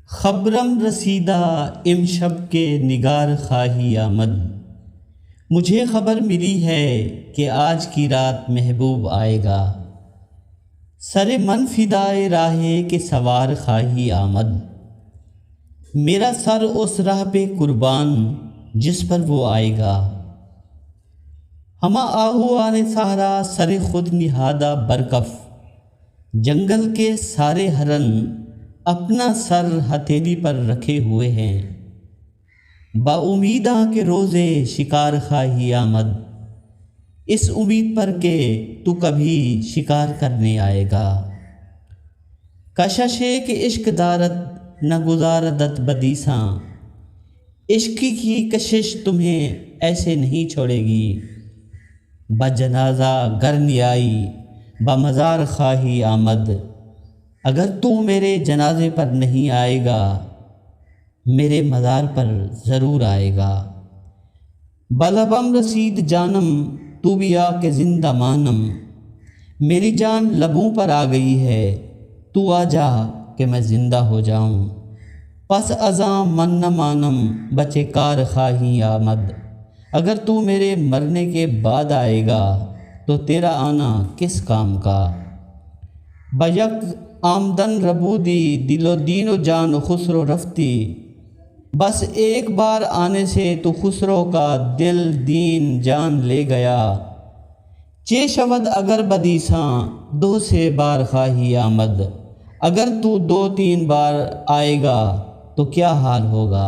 خبرم رسیدہ امشب کے نگار خواہی آمد، مجھے خبر ملی ہے کہ آج کی رات محبوب آئے گا۔ سر من فدائے راہ کے سوار خواہی آمد، میرا سر اس راہ پہ قربان جس پر وہ آئے گا۔ ہما آہو آنے سہرا سر خود نہادہ برکف، جنگل کے سارے ہرن اپنا سر ہتھیلی پر رکھے ہوئے ہیں۔ با امیداں کے روزے شکار خواہی آمد، اس امید پر کہ تو کبھی شکار کرنے آئے گا۔ کشش کہ عشق دارت نہ گزاردت بدیساں، عشق کی کشش تمہیں ایسے نہیں چھوڑے گی۔ با جنازہ گر نیائی با مزار خواہی آمد، اگر تو میرے جنازے پر نہیں آئے گا میرے مزار پر ضرور آئے گا۔ بلبم رسید جانم تو بھی آ کے زندہ مانم، میری جان لبوں پر آ گئی ہے تو آ جا کہ میں زندہ ہو جاؤں۔ پس ازاں من نہ مانم بچے کار خواہی آمد، اگر تو میرے مرنے کے بعد آئے گا تو تیرا آنا کس کام کا۔ بیک آمدن ربودی دل و دین و جان و خسرو رفتی، بس ایک بار آنے سے تو خسرو کا دل دین جان لے گیا۔ چے شود اگر بدیساں دو سے بار خواہی آمد، اگر تو دو تین بار آئے گا تو کیا حال ہوگا۔